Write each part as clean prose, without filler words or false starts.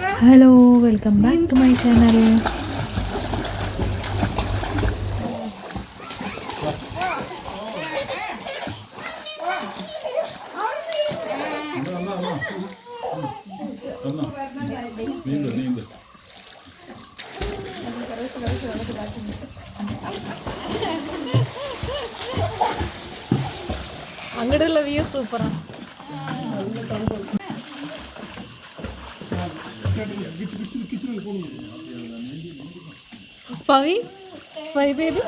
Hello, welcome back to my channel. അങ്ങോട്ടുള്ള view സൂപ്പറാണ്. Pavi Pavi baby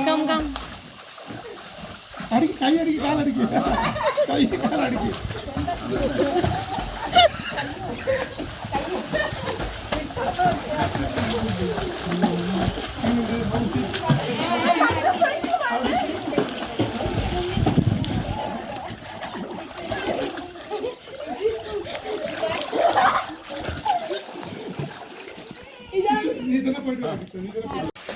come come കൈ അടിക്ക് കാലടിക്ക് കൈ കാലടിക്ക്.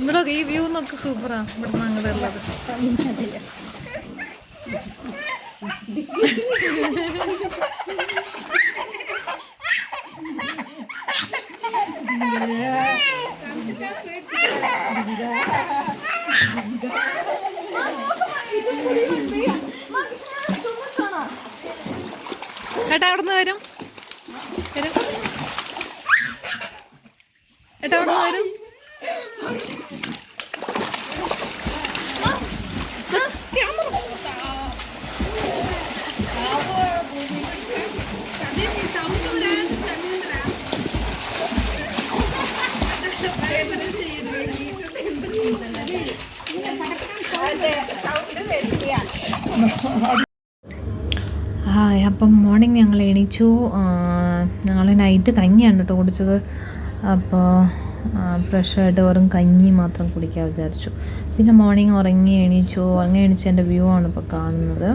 ഇവിടെ ഈ വ്യൂ നോക്ക് സൂപ്പറാ. ഇവിടെ അങ്ങോട്ട് ഉള്ളത് ഏട്ടാ അവിടുന്ന് വരും ഏട്ടാ അവിടുന്ന് വരും. അപ്പം മോർണിംഗ് ഞങ്ങൾ എണീച്ചു. ഞങ്ങൾ നൈറ്റ് കഞ്ഞിയാണ് കേട്ടോ കുടിച്ചത്. അപ്പോൾ ഫ്രഷായിട്ട് വെറും കഞ്ഞി മാത്രം കുടിക്കാൻ വിചാരിച്ചു. പിന്നെ മോർണിംഗ് ഉറങ്ങി എണീച്ച് എൻ്റെ വ്യൂ ആണ് ഇപ്പോൾ കാണുന്നത്.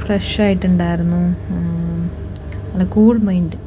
ഫ്രഷായിട്ടുണ്ടായിരുന്നു, നല്ല കൂൾ മൈൻഡ്.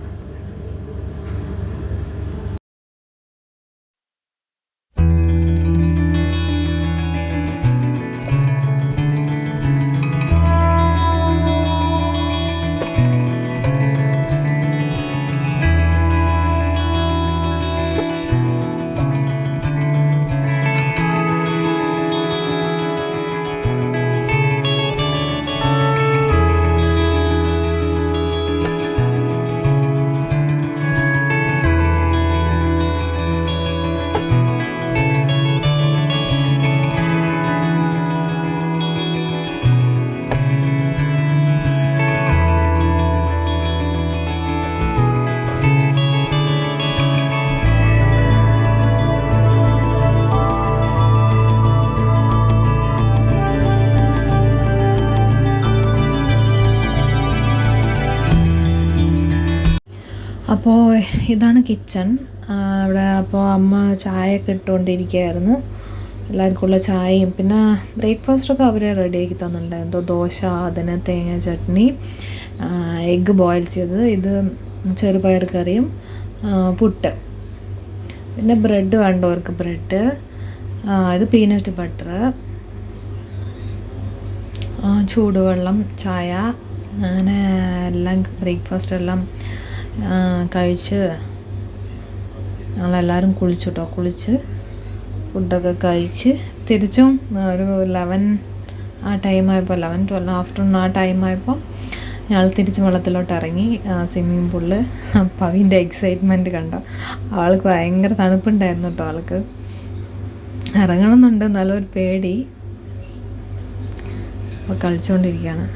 അപ്പോൾ ഇതാണ് കിച്ചൺ. അവിടെ അപ്പോൾ അമ്മ ചായയൊക്കെ ഇട്ടുകൊണ്ടിരിക്കുകയായിരുന്നു. എല്ലാവർക്കുള്ള ചായയും പിന്നെ ബ്രേക്ക്ഫാസ്റ്റൊക്കെ അവർ റെഡിയാക്കി തന്നിട്ടുണ്ടായിരുന്നു. ദോശ, അതിന് തേങ്ങ ചട്നി, എഗ്ഗ് ബോയിൽ ചെയ്തത്, ഇത് ചെറുപയർ കറിയും, പുട്ട്, പിന്നെ ബ്രെഡ് വേണ്ടവർക്ക് ബ്രെഡ്, ഇത് പീനട്ട് ബട്ടർ, ചൂടുവെള്ളം, ചായ, അങ്ങനെ എല്ലാം ബ്രേക്ക്ഫാസ്റ്റ് എല്ലാം കഴിച്ച് ഞങ്ങളെല്ലാവരും കുളിച്ച് ഫുഡൊക്കെ കഴിച്ച് തിരിച്ചും ഒരു 11 ആ ടൈമായപ്പോൾ 11-12 ആഫ്റ്റർനൂൺ ആ ടൈമായപ്പോൾ ഞങ്ങൾ തിരിച്ച് വെള്ളത്തിലോട്ട് ഇറങ്ങി. സ്വിമ്മിങ് പൂളിൽ പവിൻ്റെ എക്സൈറ്റ്മെൻറ്റ് കണ്ടോ. ആൾക്ക് ഭയങ്കര തണുപ്പുണ്ടായിരുന്നു കേട്ടോ. ആൾക്ക് ഇറങ്ങണമെന്നുണ്ട്, നല്ലൊരു പേടി. അപ്പോൾ കളിച്ചുകൊണ്ടിരിക്കുകയാണ്.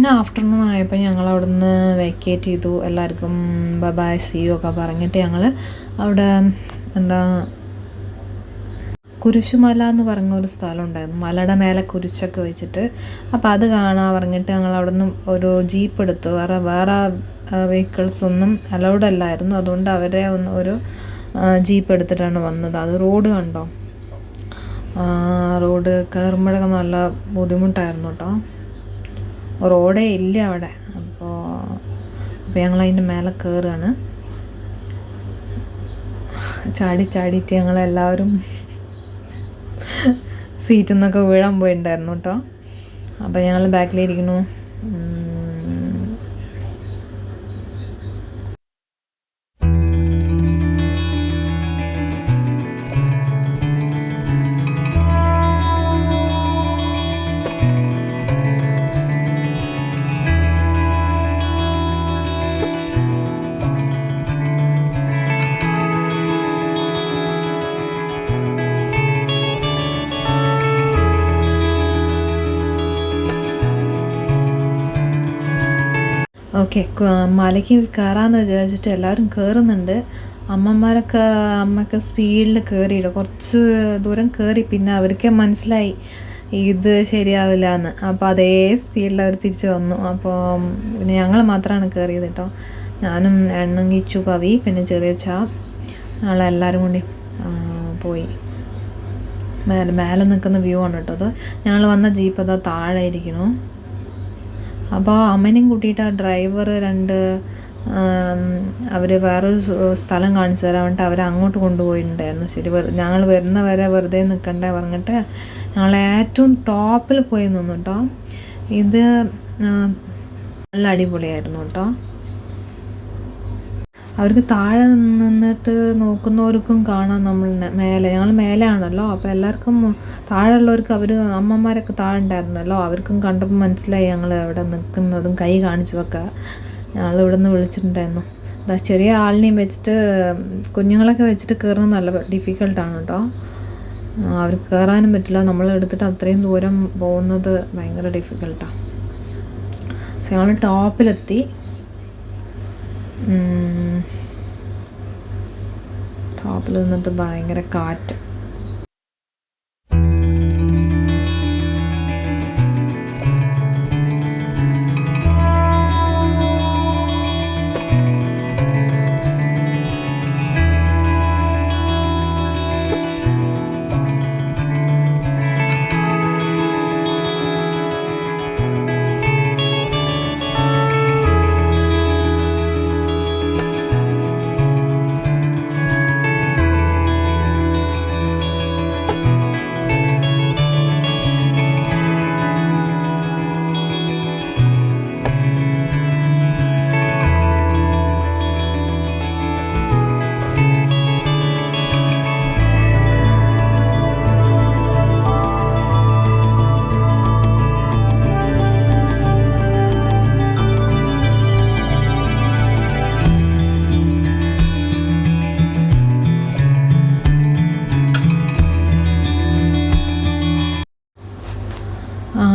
പിന്നെ ആഫ്റ്റർനൂൺ ആയപ്പോൾ ഞങ്ങൾ അവിടുന്ന് വെക്കേറ്റ് ചെയ്തു. എല്ലാവർക്കും ബൈ സി യു ഒക്കെ പറഞ്ഞിട്ട് ഞങ്ങൾ അവിടെ എന്താ കുരിശുമല എന്ന് പറഞ്ഞ ഒരു സ്ഥലം ഉണ്ടായിരുന്നു. മലയുടെ മേലെ കുരിശൊക്കെ വെച്ചിട്ട്. അപ്പോൾ അത് കാണാൻ പറഞ്ഞിട്ട് ഞങ്ങൾ അവിടെ നിന്ന് ഒരു ജീപ്പ് എടുത്തു. വേറെ വെഹിക്കിൾസ് ഒന്നും അലൗഡ് അല്ലായിരുന്നു. അതുകൊണ്ട് അവരെ ഒരു ജീപ്പ് എടുത്തിട്ടാണ് വന്നത്. അത് റോഡ് കണ്ടോ, റോഡ് കയറുമ്പോഴൊക്കെ നല്ല ബുദ്ധിമുട്ടായിരുന്നു കേട്ടോ. റോഡേ ഇല്ല അവിടെ. അപ്പോൾ ഞങ്ങൾ അതിൻ്റെ മേലെ കയറുകയാണ്. ചാടിയിട്ട് ഞങ്ങളെല്ലാവരും സീറ്റിൽ നിന്നൊക്കെ വീഴാൻ പോയിട്ടുണ്ടായിരുന്നു കേട്ടോ. അപ്പോൾ ഞങ്ങൾ ബാക്കിലിരിക്കുന്നു. ഓക്കെ, മലയ്ക്ക് കയറാമെന്ന് വിചാരിച്ചിട്ട് എല്ലാവരും കയറുന്നുണ്ട്. അമ്മയ്ക്ക് സ്പീഡിൽ കയറിയില്ല. കുറച്ച് ദൂരം കയറി, പിന്നെ അവർക്ക് മനസ്സിലായി ഇത് ശരിയാവില്ല എന്ന്. അപ്പോൾ അതേ സ്പീഡിൽ അവർ തിരിച്ച് വന്നു. അപ്പോൾ പിന്നെ ഞങ്ങൾ മാത്രമാണ് കയറിയത് കേട്ടോ. ഞാനും എണ്ണം കിച്ചു പവി പിന്നെ ചെറിയ ഞങ്ങളെല്ലാവരും കൂടി പോയി. മേലെ നിൽക്കുന്ന വ്യൂ ആണ് കേട്ടോ അത്. ഞങ്ങൾ വന്ന ജീപ്പ് അതാ താഴെ ഇരിക്കുന്നു. അപ്പോൾ അമ്മനെയും കൂട്ടിയിട്ട് ആ ഡ്രൈവർ അവർ വേറൊരു സ്ഥലം കാണിച്ചു തരാൻ വേണ്ടിയിട്ട് അവരെ അങ്ങോട്ട് കൊണ്ടുപോയിട്ടുണ്ടായിരുന്നു. ശരി, ഞങ്ങൾ വരുന്നവരെ വെറുതെ നിൽക്കണ്ടേ പറഞ്ഞിട്ട് ഞങ്ങൾ ഏറ്റവും ടോപ്പിൽ പോയി നിന്നു കേട്ടോ. ഇത് നല്ല അടിപൊളിയായിരുന്നു കേട്ടോ. അവർക്ക് താഴെ നിന്നിട്ട് നോക്കുന്നവർക്കും കാണാം നമ്മൾ ഞങ്ങൾ മേലെ ആണല്ലോ. അപ്പോൾ എല്ലാവർക്കും താഴെയുള്ളവർക്ക് അമ്മമാരൊക്കെ താഴെ ഉണ്ടായിരുന്നല്ലോ, അവർക്കും കണ്ടപ്പോൾ മനസ്സിലായി ഞങ്ങൾ അവിടെ നിൽക്കുന്നതും കൈ കാണിച്ചതൊക്കെ. ഞങ്ങളിവിടെ നിന്ന് വിളിച്ചിട്ടുണ്ടായിരുന്നു. ചെറിയ ആളിനെയും വെച്ചിട്ട് കുഞ്ഞുങ്ങളൊക്കെ വെച്ചിട്ട് കയറുന്നത് നല്ല ഡിഫിക്കൽട്ടാണ് കേട്ടോ. അവർക്ക് കയറാനും പറ്റില്ല. നമ്മളെടുത്തിട്ട് അത്രയും ദൂരം പോകുന്നത് ഭയങ്കര ഡിഫിക്കൽട്ടാണ്. പക്ഷെ ഞങ്ങൾ ടോപ്പിലെത്തി. ടോപ്പിൽ നിന്നിട്ട് ഭയങ്കര കാറ്റ്.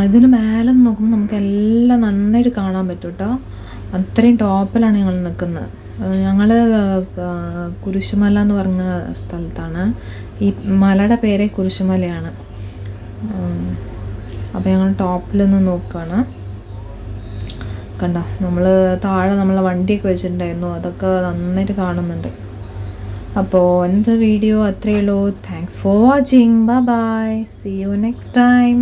ഇതിന് മേലെ നോക്കുമ്പോൾ നമുക്ക് എല്ലാം നന്നായിട്ട് കാണാൻ പറ്റും കേട്ടോ. അത്രയും ടോപ്പിലാണ് ഞങ്ങൾ നിൽക്കുന്നത്. ഞങ്ങൾ കുരിശുമല എന്ന് പറഞ്ഞ സ്ഥലത്താണ്. ഈ മലയുടെ പേര് കുരിശുമലയാണ്. അപ്പോൾ ഞങ്ങൾ ടോപ്പിൽ നിന്ന് നോക്കുകയാണ്. കണ്ടോ, നമ്മൾ താഴെ നമ്മളെ വണ്ടിയൊക്കെ വെച്ചിട്ടുണ്ടായിരുന്നു, അതൊക്കെ നന്നായിട്ട് കാണുന്നുണ്ട്. അപ്പോൾ ഇന്നത്തെ വീഡിയോ അത്രയേ ഉള്ളൂ. Thanks for watching. Bye bye. See you next time.